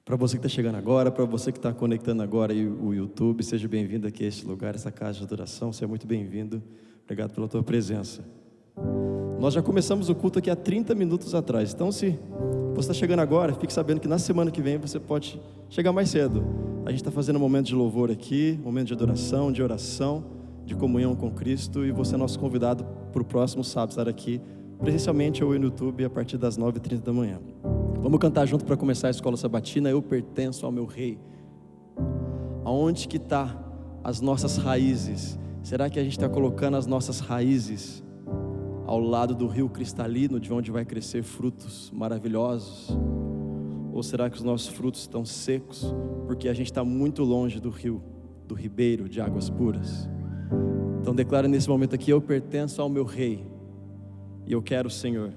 Para você que está chegando agora, para você que está conectando agora aí o YouTube, seja bem-vindo aqui a este lugar, essa casa de adoração, seja muito bem-vindo. Obrigado pela tua presença. Nós já começamos o culto aqui há 30 minutos atrás, então se você está chegando agora, fique sabendo que na semana que vem você pode chegar mais cedo. A gente está fazendo um momento de louvor aqui, momento de adoração, de oração, de comunhão com Cristo, e você é nosso convidado para o próximo sábado estar aqui, presencialmente ou no YouTube, a partir das 9h30 da manhã. Vamos cantar junto para começar a escola sabatina. Eu pertenço ao meu Rei. Aonde que está as nossas raízes? Será que a gente está colocando as nossas raízes ao lado do rio cristalino, de onde vai crescer frutos maravilhosos? Ou será que os nossos frutos estão secos, porque a gente está muito longe do rio, do ribeiro de águas puras? Então declara nesse momento aqui: eu pertenço ao meu Rei, e eu quero, Senhor,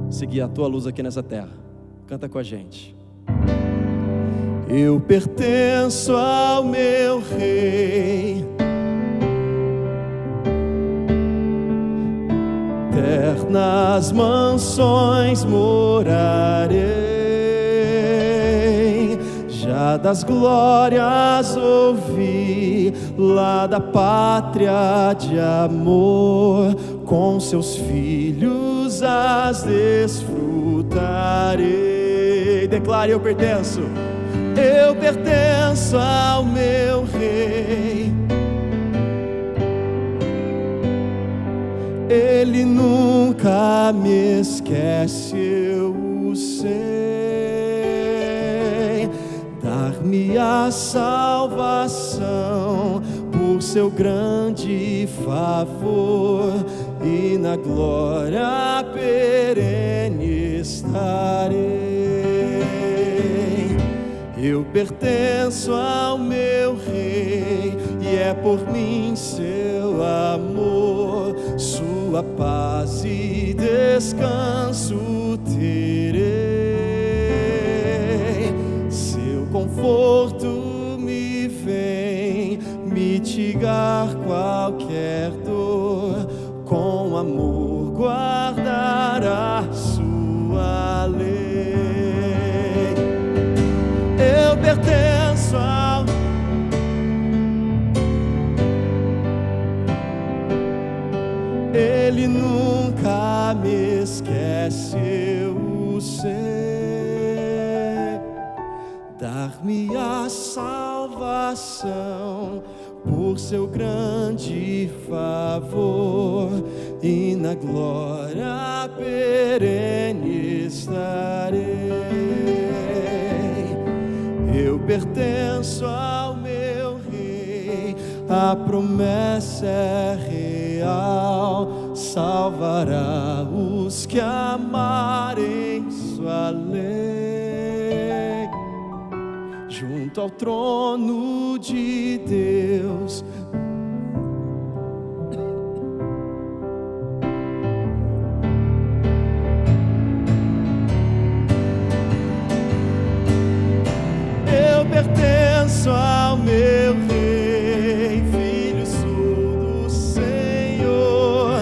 seguir a tua luz aqui nessa terra. Canta com a gente. Eu pertenço ao meu Rei, eternas mansões morarei. Já das glórias ouvi, lá da pátria de amor, com seus filhos as desfrutarei. Declare: eu pertenço ao meu Rei. Ele nunca me esquece, eu o sei. Dar-me a salvação por seu grande favor, e na glória perene estarei. Eu pertenço ao meu Rei, e é por mim seu amor, sua paz e descanso terei. Seu conforto me vem mitigar qualquer dor, com amor guardará sua lei. Eu pertenço ao... Ele nunca me esquece, eu o sei. Dar-me a salvação por seu grande favor, e na glória perene estarei. Eu pertenço ao meu Rei, a promessa é real, salvará os que amarem sua lei. Junto ao trono de Deus, eu pertenço ao meu Rei, filho sou do Senhor.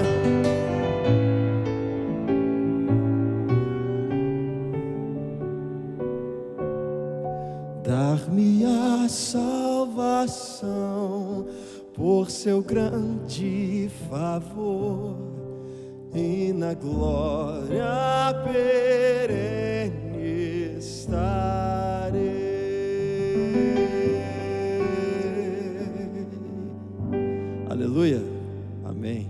Dar-me a salvação por seu grande favor, e na glória perene estarei. Aleluia, amém.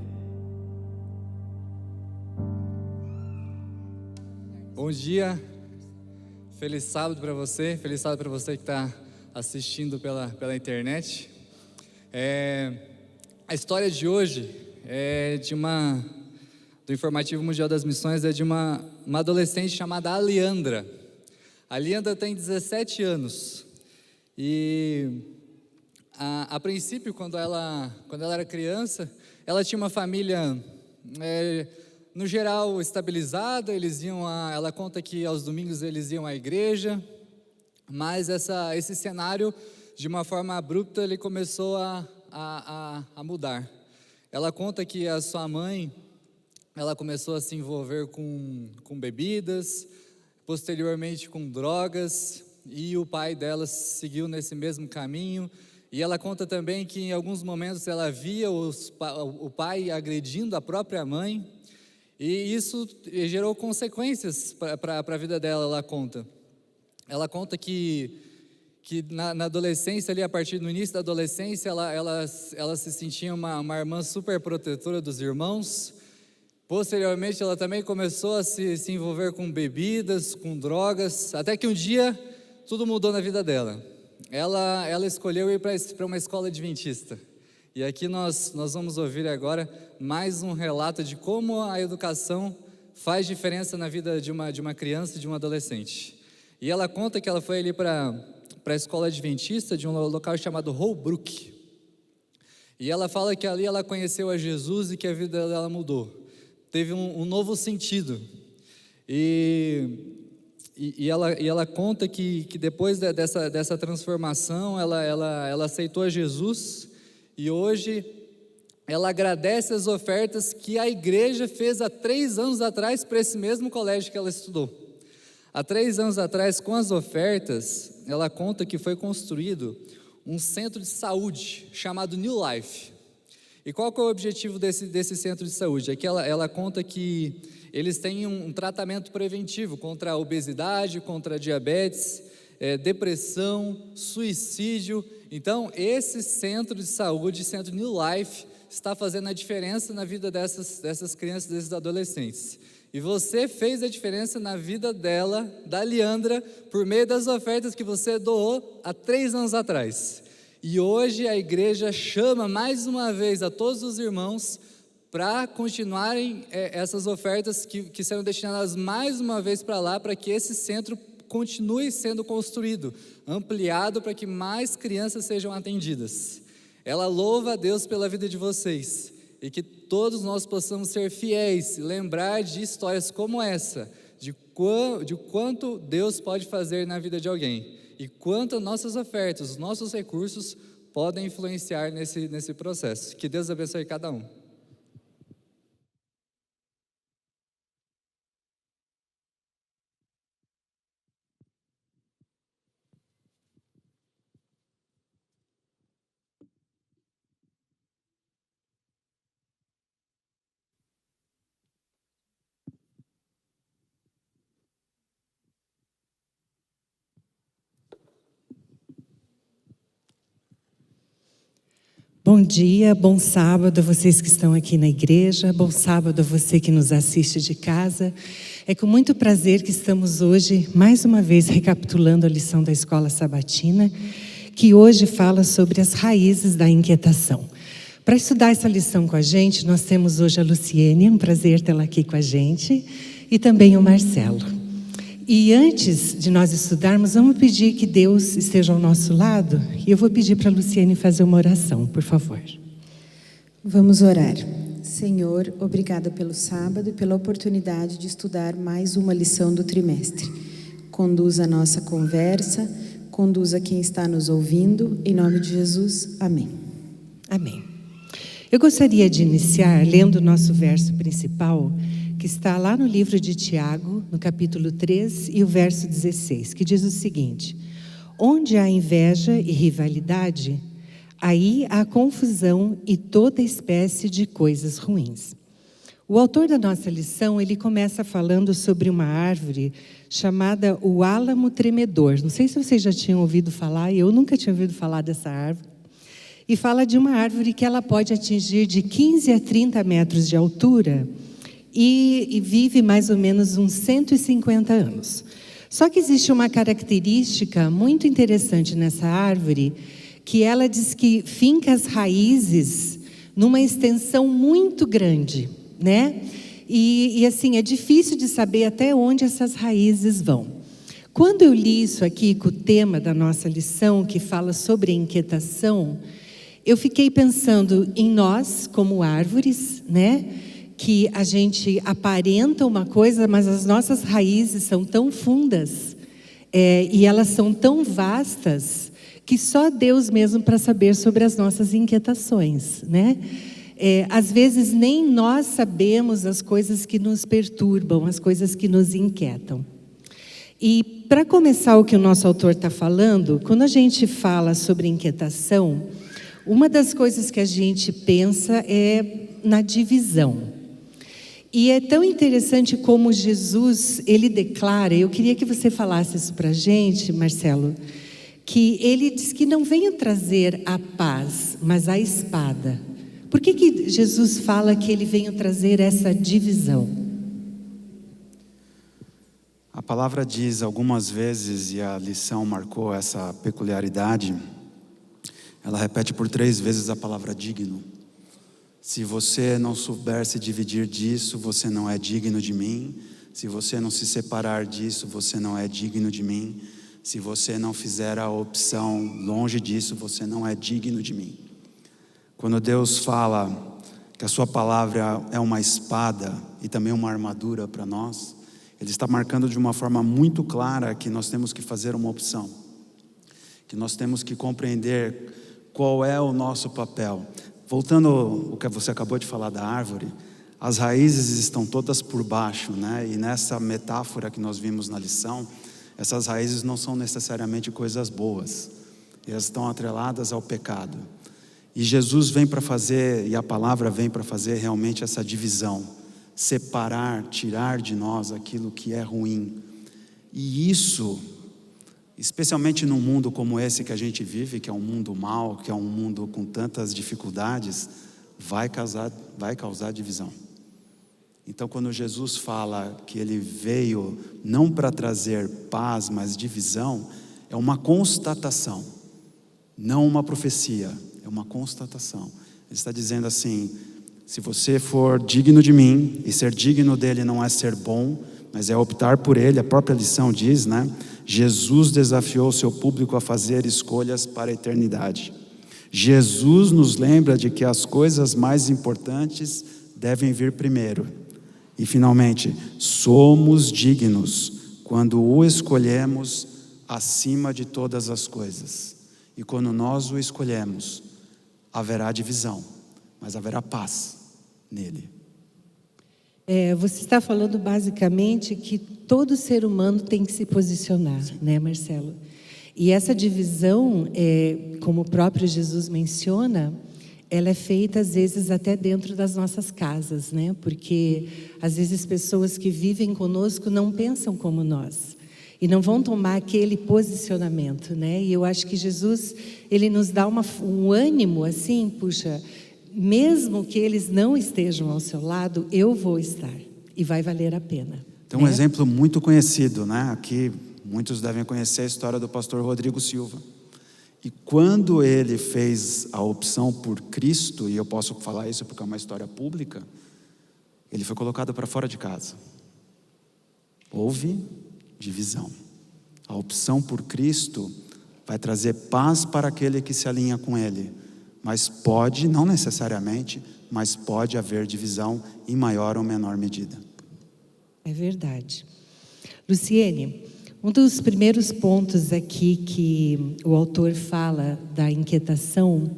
Bom dia, feliz sábado para você, feliz sábado para você que está assistindo pela internet. A história de hoje é do Informativo Mundial das Missões, é de uma adolescente chamada Aliandra. A Aliandra tem 17 anos e a princípio, quando ela era criança, ela tinha uma família no geral estabilizada. Ela conta que aos domingos eles iam à igreja, mas esse cenário, de uma forma abrupta, ele começou a mudar. Ela conta que a sua mãe, ela começou a se envolver com bebidas, posteriormente com drogas, e o pai dela seguiu nesse mesmo caminho. E ela conta também que em alguns momentos ela via o pai agredindo a própria mãe, e isso gerou consequências para a vida dela, ela conta. Ela conta que na adolescência, ali, a partir do início da adolescência, ela se sentia uma irmã super protetora dos irmãos. Posteriormente, ela também começou a se envolver com bebidas, com drogas, até que um dia tudo mudou na vida dela. Ela escolheu ir para uma escola adventista. E aqui nós vamos ouvir agora mais um relato de como a educação faz diferença na vida de uma criança e de um adolescente. E ela conta que ela foi ali para a escola adventista de um local chamado Holbrook. E ela fala que ali ela conheceu a Jesus e que a vida dela mudou. Teve um novo sentido. E ela conta que depois dessa transformação, ela aceitou a Jesus, e hoje ela agradece as ofertas que a igreja fez há 3 anos atrás para esse mesmo colégio que ela estudou. Há 3 anos atrás, com as ofertas, ela conta que foi construído um centro de saúde chamado New Life. E qual que é o objetivo desse centro de saúde? É que ela conta que eles têm um tratamento preventivo contra a obesidade, contra a diabetes, depressão, suicídio. Então, esse centro de saúde, Centro New Life, está fazendo a diferença na vida dessas crianças, desses adolescentes. E você fez a diferença na vida dela, da Leandra, por meio das ofertas que você doou há 3 anos atrás. E hoje a igreja chama mais uma vez a todos os irmãos para continuarem essas ofertas que serão destinadas mais uma vez para lá, para que esse centro continue sendo construído, ampliado, para que mais crianças sejam atendidas. Ela louva a Deus pela vida de vocês, e que todos nós possamos ser fiéis, lembrar de histórias como essa, de quanto Deus pode fazer na vida de alguém, e quanto nossas ofertas, os nossos recursos podem influenciar nesse processo. Que Deus abençoe cada um. Bom dia, bom sábado a vocês que estão aqui na igreja, bom sábado a você que nos assiste de casa. É com muito prazer que estamos hoje, mais uma vez, recapitulando a lição da Escola Sabatina, que hoje fala sobre as raízes da inquietação. Para estudar essa lição com a gente, nós temos hoje a Luciene, um prazer tê-la aqui com a gente, e também o Marcelo. E antes de nós estudarmos, vamos pedir que Deus esteja ao nosso lado. E eu vou pedir para a Luciene fazer uma oração, por favor. Vamos orar. Senhor, obrigada pelo sábado e pela oportunidade de estudar mais uma lição do trimestre. Conduza a nossa conversa, conduza quem está nos ouvindo. Em nome de Jesus, amém. Amém. Eu gostaria de iniciar lendo o nosso verso principal, que está lá no livro de Tiago, no capítulo 3 e o verso 16, que diz o seguinte: onde há inveja e rivalidade, aí há confusão e toda espécie de coisas ruins. O autor da nossa lição, ele começa falando sobre uma árvore chamada o álamo tremedor. Não sei se vocês já tinham ouvido falar, eu nunca tinha ouvido falar dessa árvore. E fala de uma árvore que ela pode atingir de 15 a 30 metros de altura, e vive mais ou menos uns 150 anos. Só que existe uma característica muito interessante nessa árvore, que ela diz que finca as raízes numa extensão muito grande, né? E assim, é difícil de saber até onde essas raízes vão. Quando eu li isso aqui com o tema da nossa lição, que fala sobre a inquietação, eu fiquei pensando em nós como árvores, né? Que a gente aparenta uma coisa, mas as nossas raízes são tão fundas, e elas são tão vastas, que só Deus mesmo para saber sobre as nossas inquietações, né? Às vezes nem nós sabemos as coisas que nos perturbam, as coisas que nos inquietam. E para começar o que o nosso autor está falando, quando a gente fala sobre inquietação, uma das coisas que a gente pensa é na divisão. E é tão interessante como Jesus, ele declara, eu queria que você falasse isso para a gente, Marcelo, que ele diz que não venho trazer a paz, mas a espada. Por que Jesus fala que ele veio trazer essa divisão? A palavra diz algumas vezes, e a lição marcou essa peculiaridade, ela repete por 3 vezes a palavra digno. Se você não souber se dividir disso, você não é digno de mim. Se você não se separar disso, você não é digno de mim. Se você não fizer a opção longe disso, você não é digno de mim. Quando Deus fala que a sua palavra é uma espada e também uma armadura para nós, Ele está marcando de uma forma muito clara que nós temos que fazer uma opção, que nós temos que compreender qual é o nosso papel. Voltando ao que você acabou de falar da árvore, as raízes estão todas por baixo, né? E nessa metáfora que nós vimos na lição, essas raízes não são necessariamente coisas boas, elas estão atreladas ao pecado. E Jesus vem para fazer, e a palavra vem para fazer realmente essa divisão, separar, tirar de nós aquilo que é ruim. E isso, especialmente num mundo como esse que a gente vive, que é um mundo mau, que é um mundo com tantas dificuldades, vai causar divisão. Então, quando Jesus fala que Ele veio não para trazer paz, mas divisão, é uma constatação, não uma profecia, é uma constatação. Ele está dizendo assim: se você for digno de mim, e ser digno dele não é ser bom, mas é optar por ele, a própria lição diz, né? Jesus desafiou o seu público a fazer escolhas para a eternidade. Jesus nos lembra de que as coisas mais importantes devem vir primeiro. E finalmente, somos dignos quando o escolhemos acima de todas as coisas. E quando nós o escolhemos, haverá divisão, mas haverá paz nele. Você está falando basicamente que todo ser humano tem que se posicionar, né, Marcelo? E essa divisão, como o próprio Jesus menciona, ela é feita às vezes até dentro das nossas casas, né? Porque às vezes pessoas que vivem conosco não pensam como nós e não vão tomar aquele posicionamento, né? E eu acho que Jesus, ele nos dá um ânimo assim, puxa, mesmo que eles não estejam ao seu lado, eu vou estar e vai valer a pena. Tem um exemplo muito conhecido, né? Aqui muitos devem conhecer a história do pastor Rodrigo Silva. E quando ele fez a opção por Cristo, e eu posso falar isso porque é uma história pública, ele foi colocado para fora de casa. Houve divisão. A opção por Cristo vai trazer paz para aquele que se alinha com ele. Mas pode, não necessariamente, mas pode haver divisão em maior ou menor medida. É verdade. Luciene, um dos primeiros pontos aqui que o autor fala da inquietação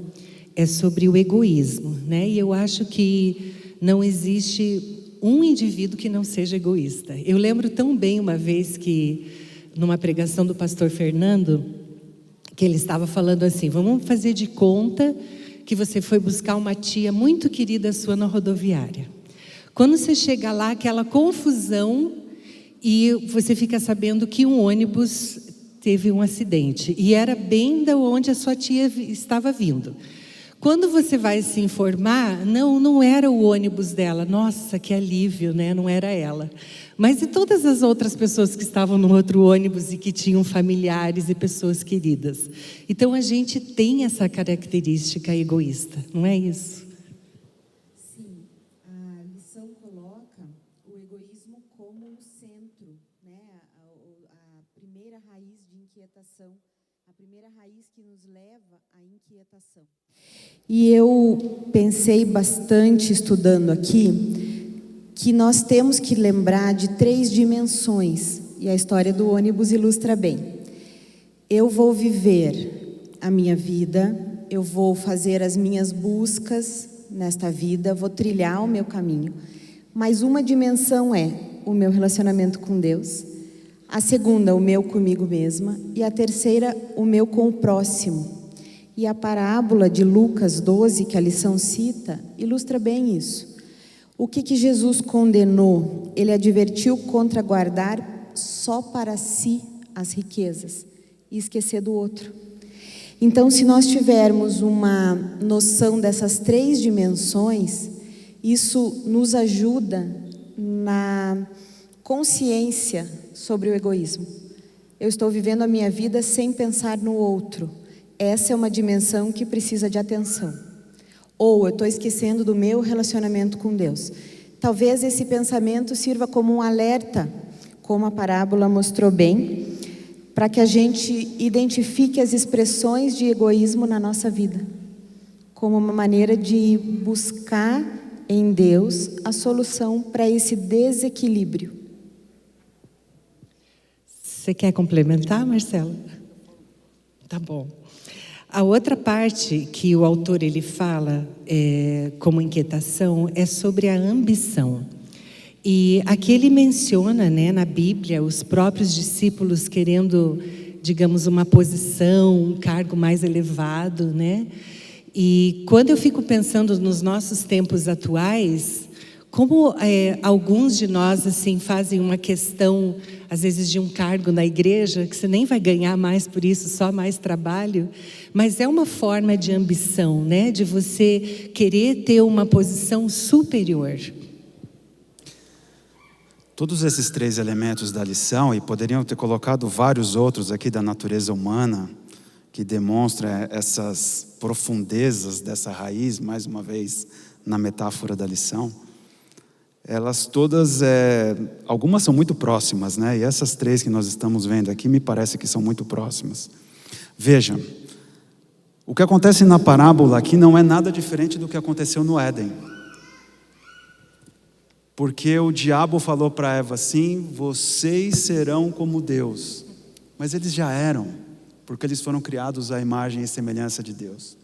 é sobre o egoísmo, né? E eu acho que não existe um indivíduo que não seja egoísta. Eu lembro tão bem uma vez que, numa pregação do pastor Fernando, que ele estava falando assim: vamos fazer de conta que você foi buscar uma tia muito querida sua na rodoviária. Quando você chega lá, aquela confusão, e você fica sabendo que um ônibus teve um acidente. E era bem da onde a sua tia estava vindo. Quando você vai se informar, não era o ônibus dela. Nossa, que alívio, né? Não era ela. Mas e todas as outras pessoas que estavam no outro ônibus e que tinham familiares e pessoas queridas? Então a gente tem essa característica egoísta, não é isso? Sim, a lição coloca o egoísmo como o centro, né? A primeira raiz de inquietação, a primeira raiz que nos leva à inquietação. E eu pensei bastante estudando aqui que nós temos que lembrar de 3 dimensões, e a história do ônibus ilustra bem. Eu vou viver a minha vida, eu vou fazer as minhas buscas nesta vida, vou trilhar o meu caminho, mas uma dimensão é o meu relacionamento com Deus, A segunda, o meu comigo mesma. E a terceira, o meu com o próximo. E a parábola de Lucas 12, que a lição cita, ilustra bem isso. O que Jesus condenou? Ele advertiu contra guardar só para si as riquezas e esquecer do outro. Então, se nós tivermos uma noção dessas 3 dimensões, isso nos ajuda na consciência sobre o egoísmo. Eu estou vivendo a minha vida sem pensar no outro. Essa é uma dimensão que precisa de atenção. Ou eu estou esquecendo do meu relacionamento com Deus. Talvez esse pensamento sirva como um alerta, como a parábola mostrou bem, para que a gente identifique as expressões de egoísmo na nossa vida, como uma maneira de buscar em Deus a solução para esse desequilíbrio. Você quer complementar, Marcelo? Tá bom. A outra parte que o autor ele fala como inquietação é sobre a ambição. E aqui ele menciona, né, na Bíblia, os próprios discípulos querendo, digamos, uma posição, um cargo mais elevado, né? E quando eu fico pensando nos nossos tempos atuais, como alguns de nós assim fazem uma questão, às vezes, de um cargo na igreja, que você nem vai ganhar mais por isso, só mais trabalho, mas é uma forma de ambição, né? De você querer ter uma posição superior. Todos esses 3 elementos da lição, e poderiam ter colocado vários outros aqui da natureza humana, que demonstra essas profundezas dessa raiz, mais uma vez, na metáfora da lição, elas todas, algumas são muito próximas, né? E essas 3 que nós estamos vendo aqui, me parece que são muito próximas. Veja, o que acontece na parábola aqui não é nada diferente do que aconteceu no Éden. Porque o diabo falou para Eva assim: vocês serão como Deus. Mas eles já eram, porque eles foram criados à imagem e semelhança de Deus.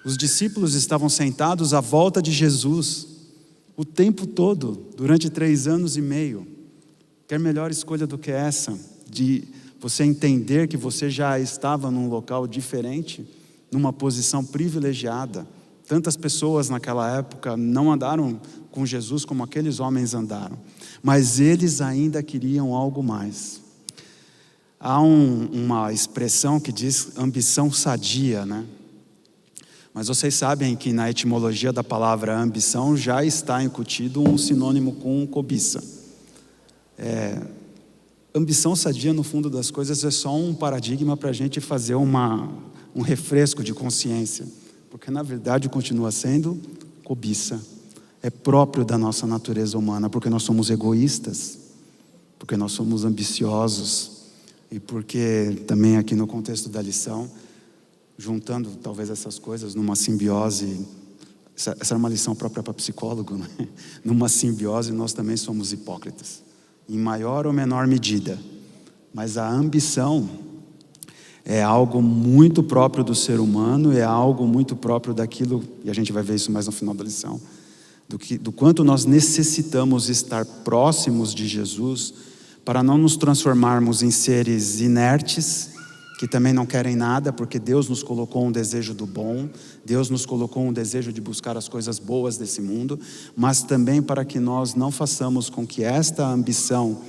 Os discípulos estavam sentados à volta de Jesus o tempo todo, durante 3 anos e meio. Quer melhor escolha do que essa? De você entender que você já estava num local diferente, numa posição privilegiada. Tantas pessoas naquela época não andaram com Jesus como aqueles homens andaram, mas eles ainda queriam algo mais. Há uma expressão que diz ambição sadia, né? Mas vocês sabem que na etimologia da palavra ambição já está incutido um sinônimo com cobiça. Ambição sadia, no fundo das coisas, é só um paradigma para a gente fazer um refresco de consciência, porque na verdade continua sendo cobiça. É próprio da nossa natureza humana, porque nós somos egoístas, porque nós somos ambiciosos, e porque também aqui no contexto da lição, juntando talvez essas coisas numa simbiose, essa era uma lição própria para psicólogo, né? Numa simbiose nós também somos hipócritas, em maior ou menor medida, mas a ambição é algo muito próprio do ser humano, é algo muito próprio daquilo, e a gente vai ver isso mais no final da lição, do quanto nós necessitamos estar próximos de Jesus para não nos transformarmos em seres inertes, que também não querem nada, porque Deus nos colocou um desejo do bom, Deus nos colocou um desejo de buscar as coisas boas desse mundo, mas também para que nós não façamos com que esta ambição,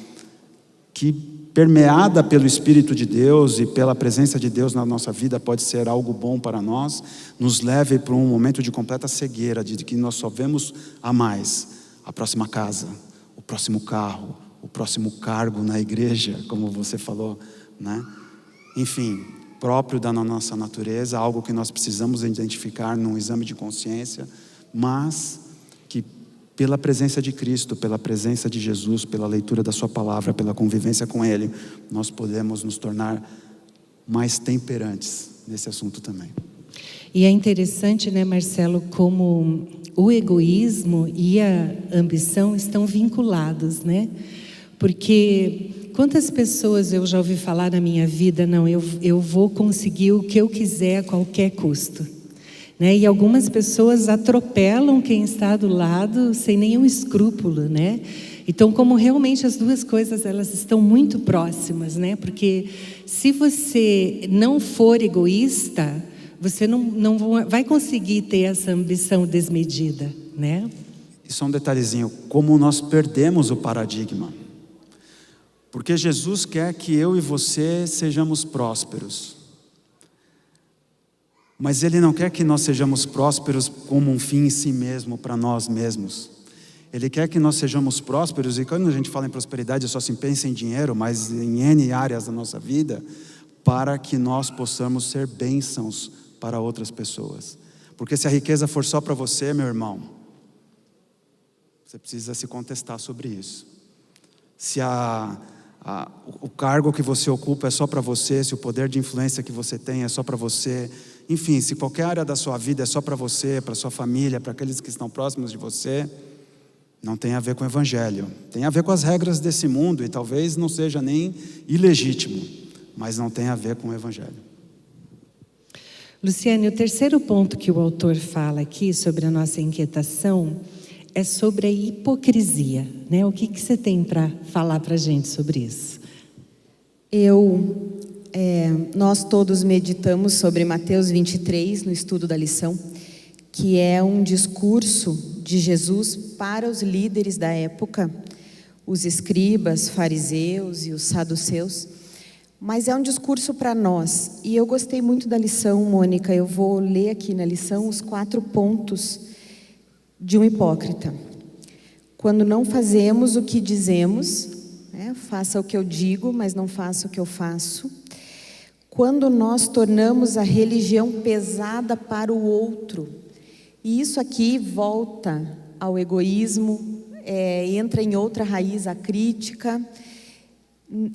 que permeada pelo Espírito de Deus e pela presença de Deus na nossa vida pode ser algo bom para nós, nos leve para um momento de completa cegueira, de que nós só vemos a mais a próxima casa, o próximo carro, o próximo cargo na igreja, como você falou, né? Enfim, próprio da nossa natureza, algo que nós precisamos identificar num exame de consciência, mas que pela presença de Cristo, pela presença de Jesus, pela leitura da sua palavra, pela convivência com Ele, nós podemos nos tornar mais temperantes nesse assunto também. E é interessante, né, Marcelo, como o egoísmo e a ambição estão vinculados, né? Porque quantas pessoas eu já ouvi falar na minha vida, não, eu vou conseguir o que eu quiser a qualquer custo, né? E algumas pessoas atropelam quem está do lado sem nenhum escrúpulo, né? Então, como realmente as duas coisas elas estão muito próximas, né? Porque se você não for egoísta, você não vai conseguir ter essa ambição desmedida, né? E só um detalhezinho, como nós perdemos o paradigma. Porque Jesus quer que eu e você sejamos prósperos. Mas Ele não quer que nós sejamos prósperos como um fim em si mesmo, para nós mesmos. Ele quer que nós sejamos prósperos, e quando a gente fala em prosperidade, só se pensa em dinheiro, mas em N áreas da nossa vida, para que nós possamos ser bênçãos para outras pessoas. Porque se a riqueza for só para você, meu irmão, você precisa se contestar sobre isso. Se o cargo que você ocupa é só para você, se o poder de influência que você tem é só para você, enfim, se qualquer área da sua vida é só para você, para sua família, para aqueles que estão próximos de você, não tem a ver com o Evangelho. Tem a ver com as regras desse mundo e talvez não seja nem ilegítimo, mas não tem a ver com o Evangelho. Luciane, o terceiro ponto que o autor fala aqui sobre a nossa inquietação é sobre a hipocrisia, né? O que você tem para falar para a gente sobre isso? Nós todos meditamos sobre Mateus 23 no estudo da lição, que é um discurso de Jesus para os líderes da época, os escribas, fariseus e os saduceus, mas é um discurso para nós. E eu gostei muito da lição, Mônica. Eu vou ler aqui na lição os 4 pontos de um hipócrita. Quando não fazemos o que dizemos, faça o que eu digo, mas não faça o que eu faço. Quando nós tornamos a religião pesada para o outro, e isso aqui volta ao egoísmo, entra em outra raiz, a crítica.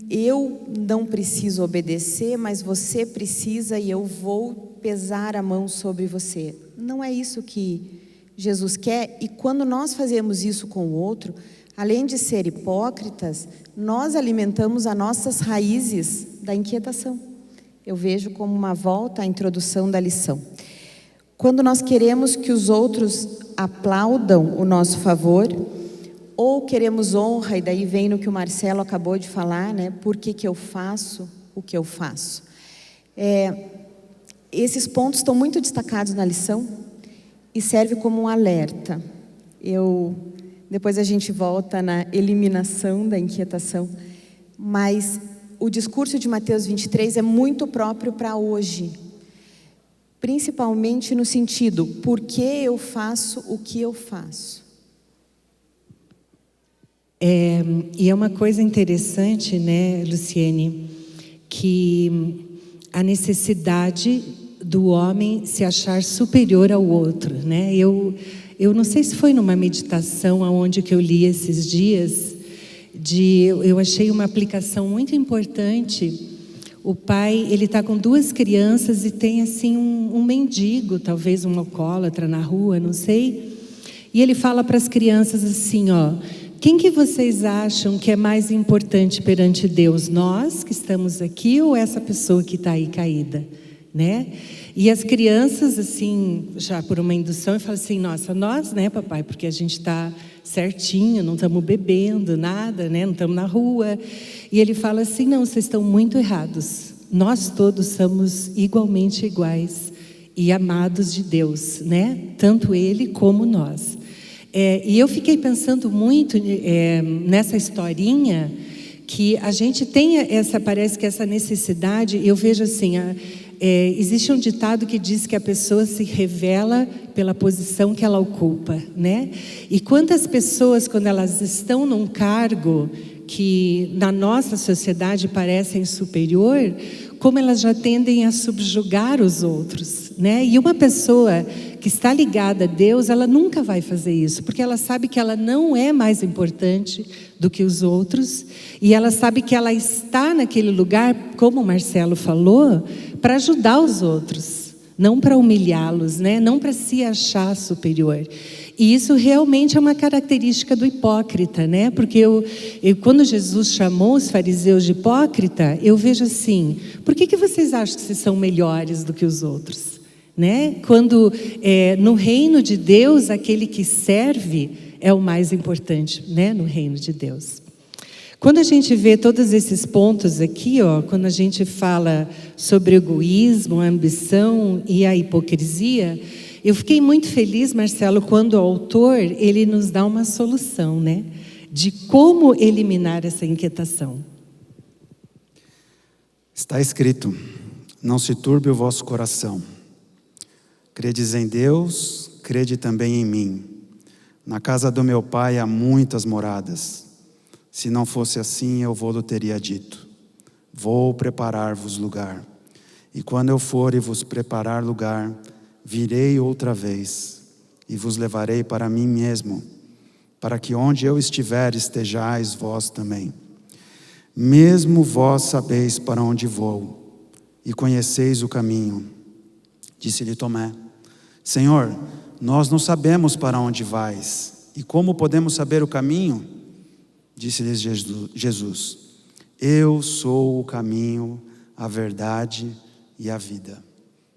Eu não preciso obedecer, mas você precisa e eu vou pesar a mão sobre você. Não é isso que Jesus quer, e quando nós fazemos isso com o outro, além de ser hipócritas, nós alimentamos as nossas raízes da inquietação. Eu vejo como uma volta à introdução da lição. Quando nós queremos que os outros aplaudam o nosso favor, ou queremos honra, e daí vem no que o Marcelo acabou de falar, né? Por que eu faço o que eu faço? Esses pontos estão muito destacados na lição e serve como um alerta. Depois a gente volta na eliminação da inquietação, mas o discurso de Mateus 23 é muito próprio para hoje, principalmente no sentido, por que eu faço o que eu faço? E é uma coisa interessante, né, Luciane, que a necessidade do homem se achar superior ao outro, né? Eu não sei se foi numa meditação aonde que eu li esses dias, eu achei uma aplicação muito importante. O pai, ele está com 2 crianças e tem assim um mendigo, talvez um alcoólatra na rua, não sei. E ele fala para as crianças assim, quem que vocês acham que é mais importante perante Deus? Nós que estamos aqui ou essa pessoa que está aí caída? Né? E as crianças, assim, já por uma indução, falam assim, nossa, nós, né, papai? Porque a gente está certinho, não estamos bebendo nada, né? Não estamos na rua. E ele fala assim, não, vocês estão muito errados. Nós todos somos igualmente iguais e amados de Deus, né? Tanto Ele como nós. E eu fiquei pensando muito nessa historinha, que a gente tem parece que essa necessidade, eu vejo assim, existe um ditado que diz que a pessoa se revela pela posição que ela ocupa, né? E quantas pessoas, quando elas estão num cargo que na nossa sociedade parecem superior, como elas já tendem a subjugar os outros, né? E uma pessoa que está ligada a Deus, ela nunca vai fazer isso, porque ela sabe que ela não é mais importante do que os outros, e ela sabe que ela está naquele lugar, como o Marcelo falou, para ajudar os outros, não para humilhá-los, né? Não para se achar superior. E isso realmente é uma característica do hipócrita, né? Porque quando Jesus chamou os fariseus de hipócrita, eu vejo assim, por que vocês acham que vocês são melhores do que os outros? Né? Quando no reino de Deus, aquele que serve é o mais importante, né, no reino de Deus. Quando a gente vê todos esses pontos aqui, quando a gente fala sobre o egoísmo, a ambição e a hipocrisia, eu fiquei muito feliz, Marcelo, quando o autor ele nos dá uma solução, né, de como eliminar essa inquietação. Está escrito: não se turbe o vosso coração. Credes em Deus, crede também em mim. Na casa do meu pai há muitas moradas. Se não fosse assim, eu vou-lo teria dito. Vou preparar-vos lugar. E quando eu for e vos preparar lugar, virei outra vez e vos levarei para mim mesmo, para que onde eu estiver estejais vós também. Mesmo vós sabeis para onde vou e conheceis o caminho. Disse-lhe Tomé: Senhor, nós não sabemos para onde vais, e como podemos saber o caminho? Disse-lhes Jesus: eu sou o caminho, a verdade e a vida.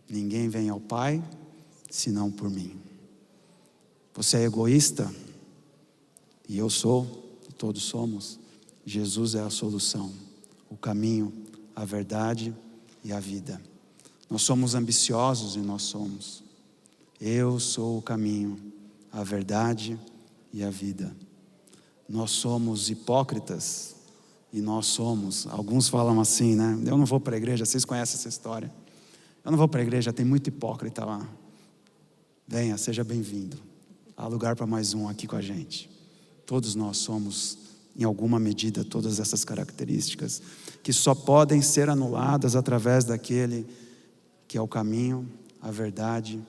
Ninguém vem ao Pai, senão por mim. Você é egoísta? E eu sou, todos somos. Jesus é a solução, o caminho, a verdade e a vida. Nós somos ambiciosos e nós somos. Eu sou o caminho, a verdade e a vida. Nós somos hipócritas e nós somos, alguns falam assim, né? Eu não vou para a igreja, vocês conhecem essa história. Eu não vou para a igreja, tem muito hipócrita lá. Venha, seja bem-vindo. Há lugar para mais um aqui com a gente. Todos nós somos, em alguma medida, todas essas características que só podem ser anuladas através daquele que é o caminho, a verdade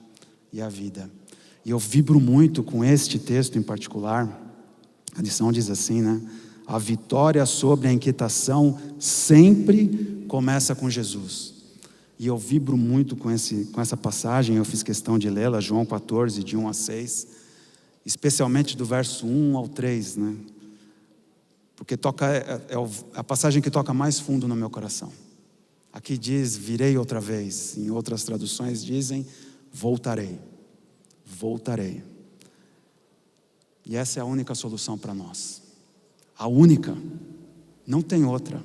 e a vida. E eu vibro muito com este texto em particular. A lição diz assim, né? A vitória sobre a inquietação sempre começa com Jesus. E eu vibro muito com essa passagem, eu fiz questão de lê-la, João 14, de 1 a 6, especialmente do verso 1 ao 3, né? Porque é a passagem que toca mais fundo no meu coração. Aqui diz, virei outra vez. Em outras traduções dizem, voltarei. Voltarei. E essa é a única solução para nós. A única. Não tem outra.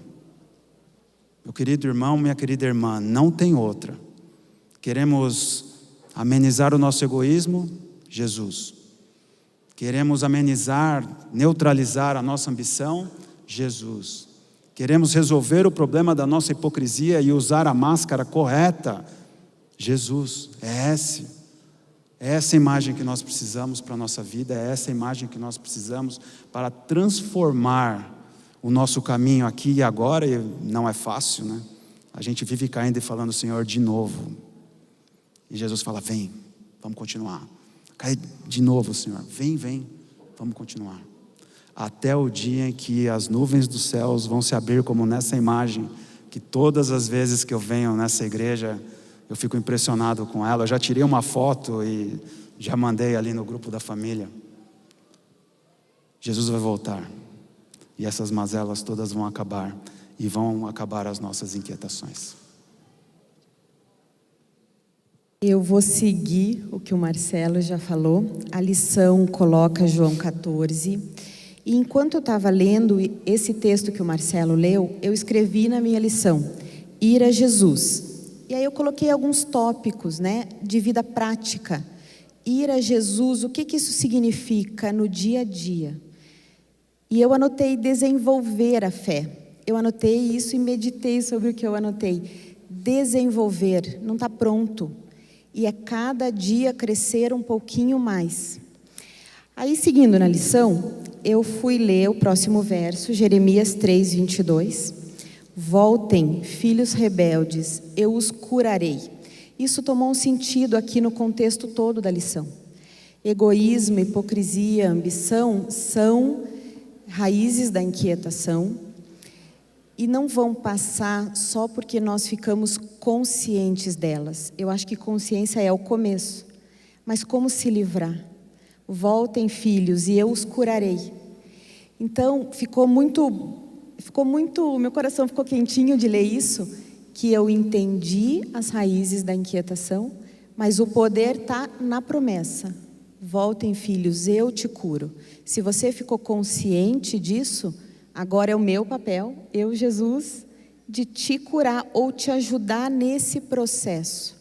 Meu querido irmão, minha querida irmã, não tem outra. Queremos amenizar o nosso egoísmo? Jesus. Queremos amenizar, neutralizar a nossa ambição? Jesus. Queremos resolver o problema da nossa hipocrisia e usar a máscara correta? Jesus. É essa imagem que nós precisamos para a nossa vida, é essa imagem que nós precisamos para transformar o nosso caminho aqui e agora, e não é fácil, né? A gente vive caindo e falando, Senhor, de novo. E Jesus fala, vem, vamos continuar. Cai de novo, Senhor, vem, vamos continuar. Até o dia em que as nuvens dos céus vão se abrir, como nessa imagem, que todas as vezes que eu venho nessa igreja, eu fico impressionado com ela. Eu já tirei uma foto e já mandei ali no grupo da família. Jesus vai voltar. E essas mazelas todas vão acabar. E vão acabar as nossas inquietações. Eu vou seguir o que o Marcelo já falou. A lição coloca João 14. E enquanto eu estava lendo esse texto que o Marcelo leu, eu escrevi na minha lição, ir a Jesus. E aí eu coloquei alguns tópicos, né, de vida prática. Ir a Jesus, o que isso significa no dia a dia? E eu anotei desenvolver a fé. Eu anotei isso e meditei sobre o que eu anotei. Desenvolver, não está pronto. E é cada dia crescer um pouquinho mais. Aí, seguindo na lição, eu fui ler o próximo verso, Jeremias 3, 22. Voltem, filhos rebeldes, eu os curarei. Isso tomou um sentido aqui no contexto todo da lição. Egoísmo, hipocrisia, ambição são raízes da inquietação e não vão passar só porque nós ficamos conscientes delas. Eu acho que consciência é o começo, mas como se livrar? Voltem, filhos, e eu os curarei. Então, meu coração ficou quentinho de ler isso, que eu entendi as raízes da inquietação, mas o poder está na promessa. Voltem, filhos, eu te curo. Se você ficou consciente disso, agora é o meu papel, eu, Jesus, de te curar ou te ajudar nesse processo.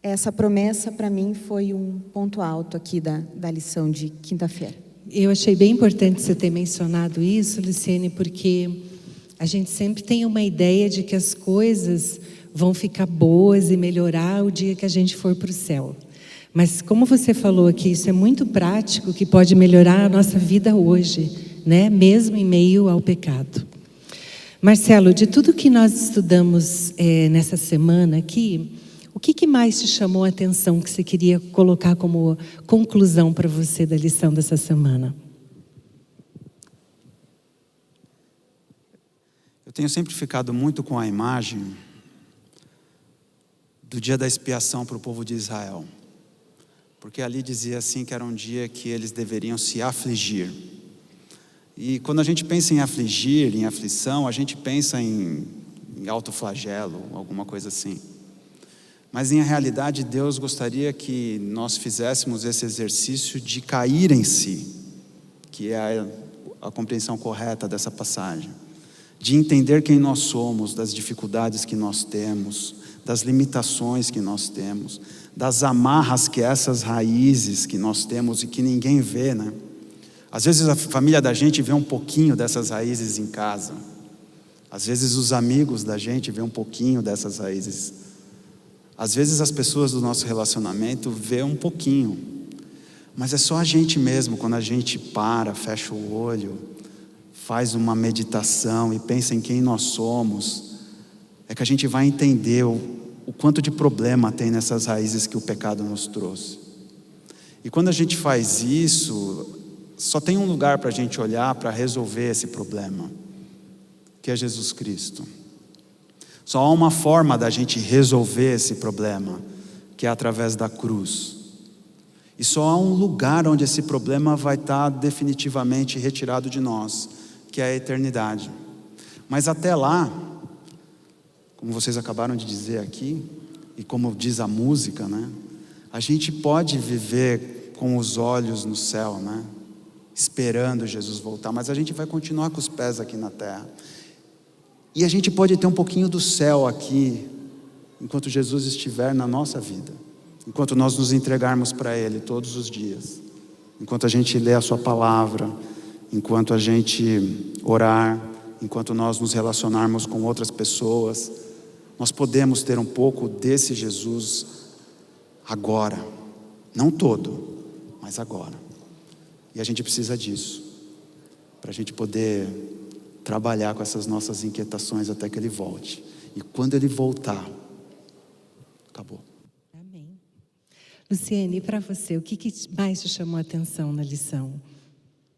Essa promessa, para mim, foi um ponto alto aqui da lição de quinta-feira. Eu achei bem importante você ter mencionado isso, Luciene, porque a gente sempre tem uma ideia de que as coisas vão ficar boas e melhorar o dia que a gente for para o céu. Mas como você falou aqui, isso é muito prático, que pode melhorar a nossa vida hoje, né? Mesmo em meio ao pecado. Marcelo, de tudo que nós estudamos nessa semana aqui, o que mais te chamou a atenção que você queria colocar como conclusão para você da lição dessa semana? Eu tenho sempre ficado muito com a imagem do dia da expiação para o povo de Israel. Porque ali dizia assim que era um dia que eles deveriam se afligir. E quando a gente pensa em afligir, em aflição, a gente pensa em autoflagelo, alguma coisa assim. Mas em realidade Deus gostaria que nós fizéssemos esse exercício de cair em si, que é a compreensão correta dessa passagem. De entender quem nós somos, das dificuldades que nós temos, das limitações que nós temos, das amarras que essas raízes que nós temos e que ninguém vê, né? Às vezes a família da gente vê um pouquinho dessas raízes em casa. Às vezes os amigos da gente vê um pouquinho dessas raízes. Às vezes as pessoas do nosso relacionamento vê um pouquinho. Mas é só a gente mesmo, quando a gente para, fecha o olho, faz uma meditação e pensa em quem nós somos, é que a gente vai entender o quanto de problema tem nessas raízes que o pecado nos trouxe. E quando a gente faz isso, só tem um lugar para a gente olhar para resolver esse problema, que é Jesus Cristo. Só há uma forma da gente resolver esse problema, que é através da cruz. E só há um lugar onde esse problema vai estar definitivamente retirado de nós, que é a eternidade. Mas até lá, como vocês acabaram de dizer aqui, e como diz a música, né? A gente pode viver com os olhos no céu, né? Esperando Jesus voltar, mas a gente vai continuar com os pés aqui na terra. E a gente pode ter um pouquinho do céu aqui, enquanto Jesus estiver na nossa vida, enquanto nós nos entregarmos para Ele todos os dias, enquanto a gente lê a Sua palavra, enquanto a gente orar, enquanto nós nos relacionarmos com outras pessoas, nós podemos ter um pouco desse Jesus agora, não todo, mas agora. E a gente precisa disso, para a gente poder trabalhar com essas nossas inquietações até que Ele volte. E quando Ele voltar, acabou. Amém. Luciene, e para você, o que mais te chamou a atenção na lição?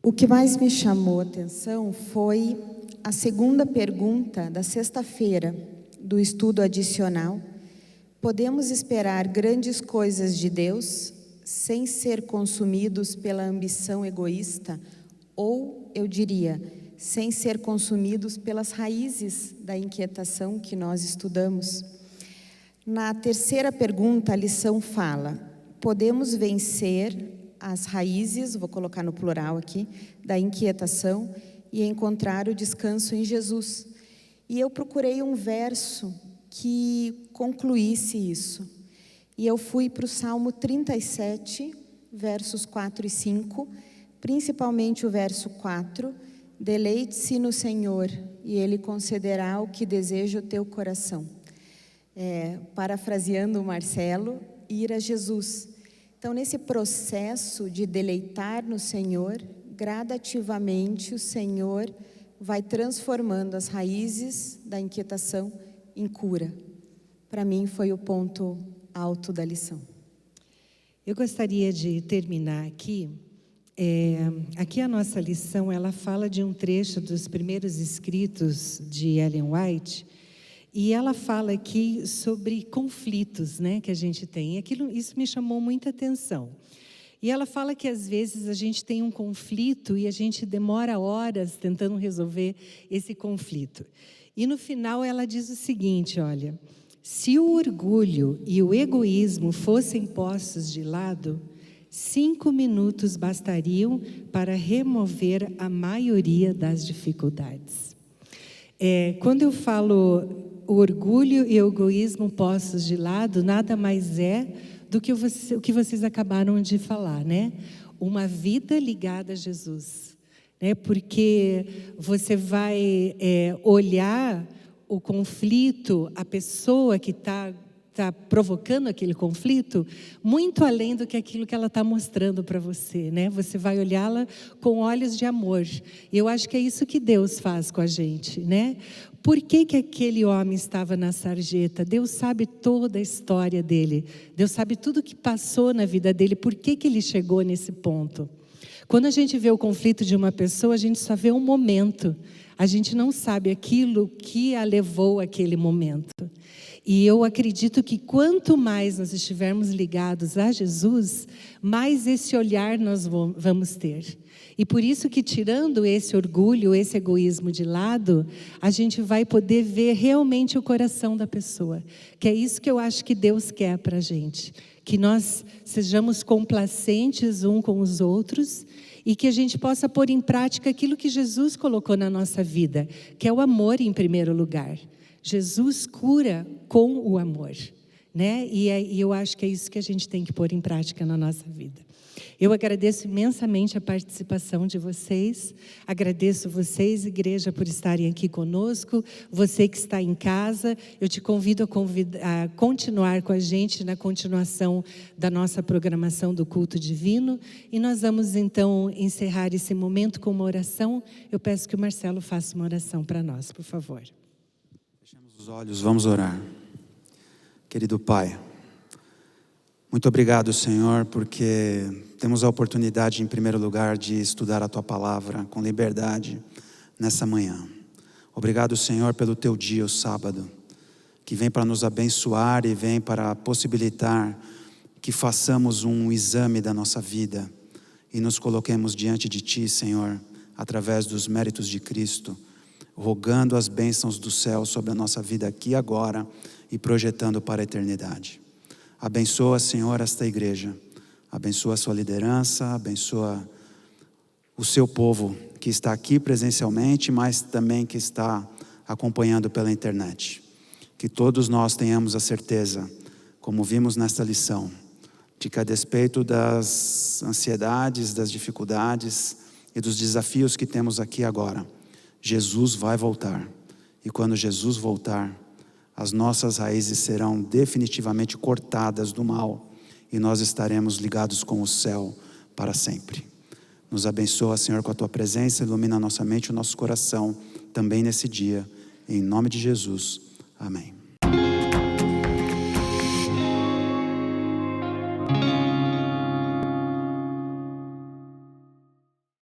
O que mais me chamou a atenção foi a segunda pergunta da sexta-feira do estudo adicional. Podemos esperar grandes coisas de Deus sem ser consumidos pela ambição egoísta, ou, eu diria, sem ser consumidos pelas raízes da inquietação que nós estudamos. Na terceira pergunta, a lição fala: podemos vencer as raízes, vou colocar no plural aqui, da inquietação e encontrar o descanso em Jesus. E eu procurei um verso que concluísse isso. E eu fui para o Salmo 37, versos 4 e 5, principalmente o verso 4, deleite-se no Senhor e Ele concederá o que deseja o teu coração. Parafraseando o Marcelo, ir a Jesus. Então, nesse processo de deleitar no Senhor, gradativamente o Senhor vai transformando as raízes da inquietação em cura. Para mim, foi o ponto alto da lição. Eu gostaria de terminar aqui. Aqui a nossa lição, ela fala de um trecho dos primeiros escritos de Ellen White, e ela fala aqui sobre conflitos, né, que a gente tem. Isso me chamou muita atenção. E ela fala que às vezes a gente tem um conflito e a gente demora horas tentando resolver esse conflito. E no final ela diz o seguinte, olha: se o orgulho e o egoísmo fossem postos de lado, 5 minutos bastariam para remover a maioria das dificuldades. Quando eu falo o orgulho e o egoísmo postos de lado, nada mais é do que o que vocês acabaram de falar, né? Uma vida ligada a Jesus, né? Porque você vai olhar o conflito, a pessoa que está provocando aquele conflito, muito além do que aquilo que ela está mostrando para você, né? Você vai olhá-la com olhos de amor. E eu acho que é isso que Deus faz com a gente, né? Por que aquele homem estava na sarjeta? Deus sabe toda a história dele. Deus sabe tudo o que passou na vida dele. Por que ele chegou nesse ponto? Quando a gente vê o conflito de uma pessoa, a gente só vê um momento. A gente não sabe aquilo que a levou àquele momento. E eu acredito que quanto mais nós estivermos ligados a Jesus, mais esse olhar nós vamos ter. E por isso que, tirando esse orgulho, esse egoísmo de lado, a gente vai poder ver realmente o coração da pessoa. Que é isso que eu acho que Deus quer para a gente. Que nós sejamos complacentes uns com os outros e que a gente possa pôr em prática aquilo que Jesus colocou na nossa vida, que é o amor em primeiro lugar. Jesus cura com o amor, né? E eu acho que é isso que a gente tem que pôr em prática na nossa vida. Eu agradeço imensamente a participação de vocês, agradeço vocês, igreja, por estarem aqui conosco, você que está em casa, eu te convido a continuar com a gente na continuação da nossa programação do culto divino, e nós vamos então encerrar esse momento com uma oração. Eu peço que o Marcelo faça uma oração para nós, por favor. Fechemos os olhos, vamos orar. Querido Pai, muito obrigado, Senhor, porque temos a oportunidade, em primeiro lugar, de estudar a Tua Palavra com liberdade nessa manhã. Obrigado, Senhor, pelo Teu dia, o sábado, que vem para nos abençoar e vem para possibilitar que façamos um exame da nossa vida e nos coloquemos diante de Ti, Senhor, através dos méritos de Cristo, rogando as bênçãos do céu sobre a nossa vida aqui e agora e projetando para a eternidade. Abençoa, Senhor, esta igreja, abençoa a sua liderança, abençoa o seu povo que está aqui presencialmente, mas também que está acompanhando pela internet. Que todos nós tenhamos a certeza, como vimos nesta lição, de que a despeito das ansiedades, das dificuldades e dos desafios que temos aqui agora, Jesus vai voltar. E quando Jesus voltar, as nossas raízes serão definitivamente cortadas do mal e nós estaremos ligados com o céu para sempre. Nos abençoa, Senhor, com a Tua presença, ilumina a nossa mente e o nosso coração também nesse dia. Em nome de Jesus. Amém.